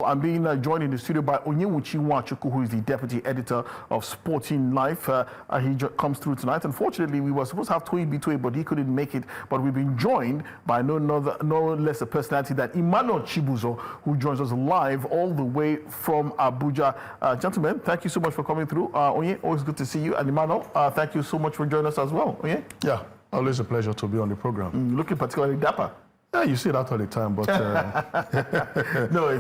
I'm being joined in the studio by Onyewuchi Nwachukwu, who is the deputy editor of Sporting Life. He comes through tonight. Unfortunately, we were supposed to have Toyi Bitoye, but he couldn't make it. But we've been joined by no less a personality than Emmanuel Chibuzo, who joins us live all the way from Abuja. Gentlemen, thank you so much for coming through. Onye, always good to see you. And Emmanuel, thank you so much for joining us as well. Onye? Yeah, always a pleasure to be on the program. Looking particularly dapper. Yeah, you see that all the time, but no, I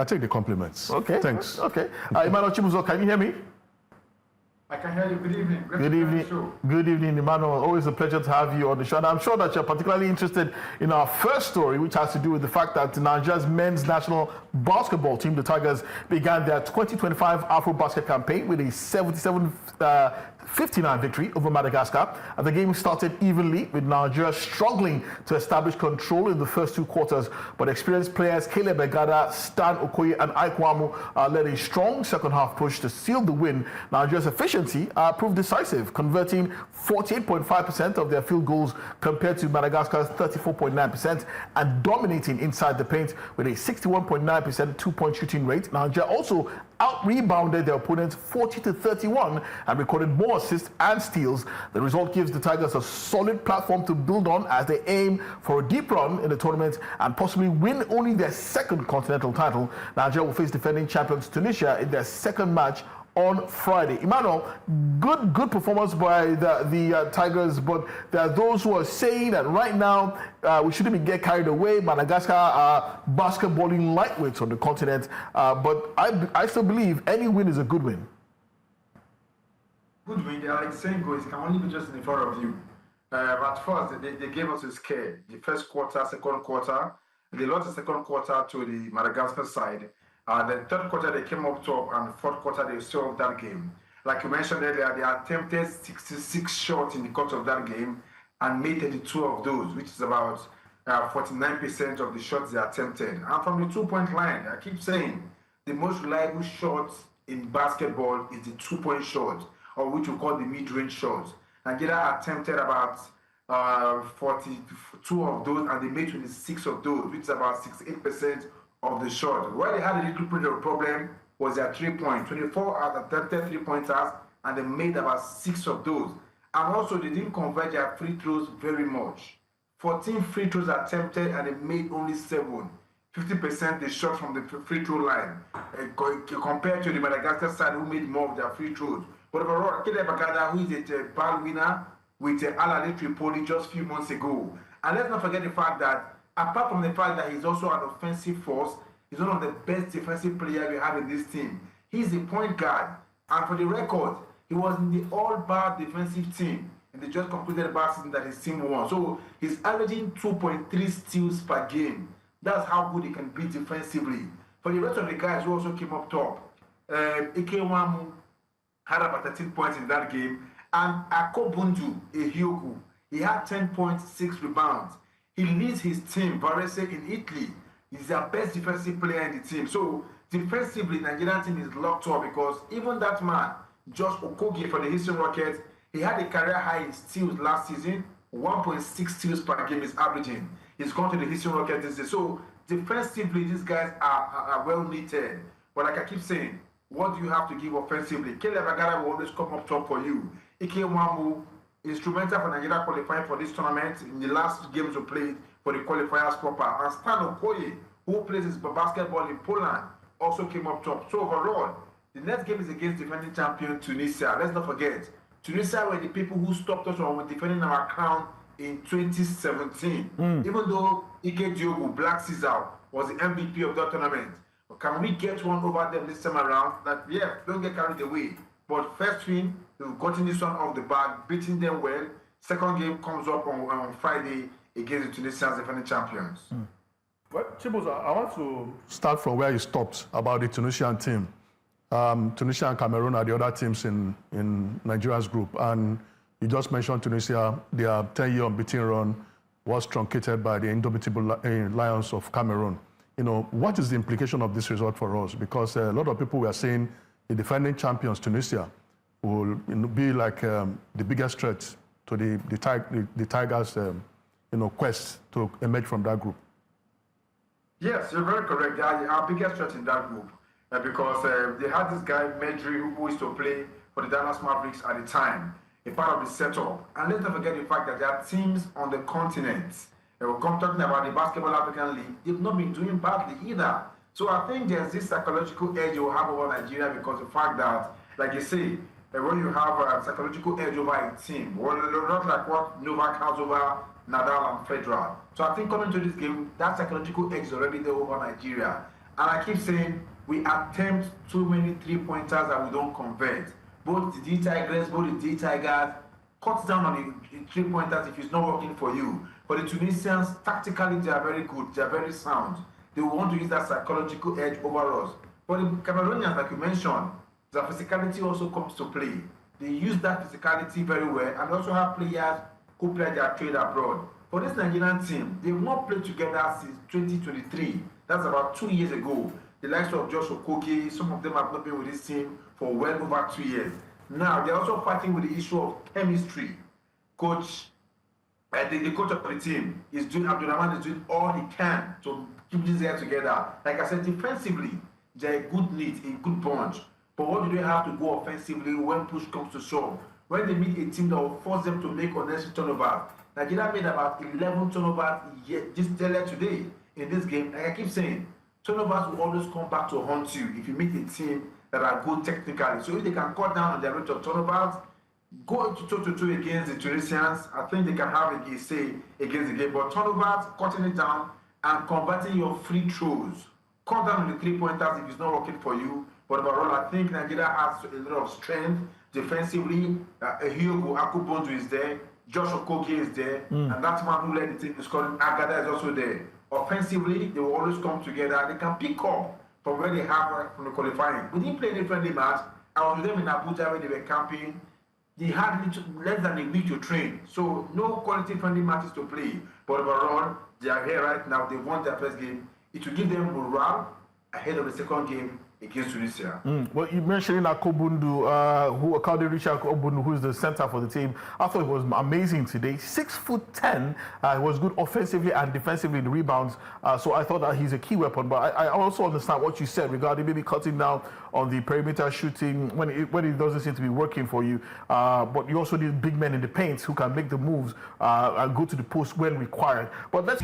take the compliments. Okay, thanks. Okay, Emmanuel Chibuzo, can you hear me? I can hear you. Good evening. Good evening. Good evening, Emmanuel. Always a pleasure to have you on the show. And I'm sure that you're particularly interested in our first story, which has to do with the fact that Nigeria's men's national basketball team, the Tigers, began their 2025 Afrobasket campaign with a 57-59 victory over Madagascar. And the game started evenly, with Nigeria struggling to establish control in the first two quarters. But experienced players Caleb Egada, Stan Okoye, and Aikwamu led a strong second half push to seal the win. Nigeria's efficiency proved decisive, converting 48.5% of their field goals compared to Madagascar's 34.9%, and dominating inside the paint with a 61.9% two-point shooting rate. Nigeria also out-rebounded their opponents 40-31 and recorded more assists and steals. The result gives the Tigers a solid platform to build on as they aim for a deep run in the tournament and possibly win only their second continental title. Nigeria will face defending champions Tunisia in their second match on Friday. Emmanuel, good performance by the Tigers, but there are those who are saying that right now we shouldn't get carried away. Madagascar are basketballing lightweights on the continent, but I still believe any win is a good win. Good win. Like saying goes, it can only be just in front of you. But first, they gave us a scare. The first quarter, second quarter, they lost the second quarter to the Madagascar side. The third quarter, they came up top, and the fourth quarter, they still that game. Like you mentioned earlier, they attempted 66 shots in the course of that game and made 32 of those, which is about 49% of the shots they attempted. And from the two-point line, I keep saying, the most reliable shot in basketball is the two-point shot, or which we call the mid-range shots. Nigeria attempted about 42 of those, and they made 26 of those, which is about 68% of the shot. Where they had a little bit of a problem was their 3-point. 24 out of 30 3-pointers, and they made about 6 of those. And also, they didn't convert their free throws very much. 14 free throws attempted, and they made only 7. 50% they shot from the free throw line, compared to the Madagascar side, who made more of their free throws. But overall, Caleb Egada, who is a ball winner with Al-Ali Tripoli just a few months ago. And let's not forget the fact that apart from the fact that he's also an offensive force, he's one of the best defensive players we have in this team. He's the point guard. And for the record, he was in the all-bar defensive team in the just completed bar season that his team won. So he's averaging 2.3 steals per game. That's how good he can be defensively. For the rest of the guys who also came up top, Ikewamu had about 13 points in that game. And Akobundu Ehiogu, he had 10.6 rebounds. He leads his team, Varese in Italy. He's their best defensive player in the team. So defensively, the Nigerian team is locked up because even that man, Josh Okogie for the Houston Rockets, he had a career high in steals last season. 1.6 steals per game is averaging. He's gone to the Houston Rockets this year. So defensively, these guys are well knitted. But like I keep saying, what do you have to give offensively? Caleb Egada will always come up top for you. Ikewamu, instrumental for Nigeria qualifying for this tournament in the last games we played for the qualifiers proper. And Stan Okoye, who plays his basketball in Poland, also came up top. So overall, the next game is against defending champion Tunisia. Let's not forget, Tunisia were the people who stopped us from defending our crown in 2017. Even though Ike Diogo, Black Caesar, was the MVP of that tournament. But can we get one over them this time around? That, yeah, don't get carried away. But first thing, we've gotten this one off the bag, beating them well. Second game comes up on Friday against the Tunisians, defending champions. Well, Chibuzo, I want to start from where you stopped about the Tunisian team. Tunisia and Cameroon are the other teams in Nigeria's group. And you just mentioned Tunisia, their 10-year unbeaten run was truncated by the indomitable Lions of Cameroon. You know, what is the implication of this result for us? Because a lot of people were saying the defending champions, Tunisia, will be like the biggest threat to the Tigers' quest to emerge from that group. Yes, you're very correct. They are our biggest threat in that group because they had this guy, Medri, who used to play for the Dallas Mavericks at the time, a part of the setup. And let's not forget the fact that there are teams on the continent. We're talking about the Basketball African League. They've not been doing badly either. So I think there's this psychological edge you have over Nigeria because of the fact that, like you say, when you have a psychological edge over a team, well, not like what Novak has over Nadal and Federer. So I think coming to this game, that psychological edge is already there over Nigeria. And I keep saying we attempt too many three-pointers that we don't convert. Both the D Tigers, both the D Tigers, cut down on the three-pointers if it's not working for you. But the Tunisians, tactically, they are very good. They are very sound. They want to use that psychological edge over us. But the Cameroonians, like you mentioned, the physicality also comes to play. They use that physicality very well and also have players who play their trade abroad. For this Nigerian team, they've not played together since 2023. That's about 2 years ago. The likes of Josh Okogie, some of them have not been with this team for well over 2 years. Now, they're also fighting with the issue of chemistry. The coach of the team is doing, Abdulrahman is doing all he can to keep these guys together. Like I said, defensively, they're a good knit, a good bunch. But what do they have to go offensively when push comes to shove? When they meet a team that will force them to make unnecessary turnovers. Nigeria made about 11 turnovers today in this game. Like I keep saying, turnovers will always come back to haunt you if you meet a team that are good technically. So if they can cut down on their rate of turnovers, go to 2-2 against the Tunisians, I think they can have a say against the game. But turnovers, cutting it down and converting your free throws. Cut down on the three-pointers if it's not working for you. But overall, I think Nigeria has a lot of strength defensively. Hugo Akubondu is there. Josh Okogie is there. And that man who led the team is called Agada is also there. Offensively, they will always come together. They can pick up from where they have from the qualifying. We didn't play any friendly match. I was with them in Abuja when they were camping. They had less than a week to train. So no quality friendly matches to play. But overall, they are here right now. They won their first game. It will give them morale ahead of the second game against Tunisia. Well, you mentioned Akobundu, Akade Richard Akobundu, who is the center for the team. I thought it was amazing today. 6'10", was good offensively and defensively in the rebounds. So I thought that he's a key weapon. But I also understand what you said regarding maybe cutting down on the perimeter shooting when it doesn't seem to be working for you. But you also need big men in the paint who can make the moves and go to the post when required. But let's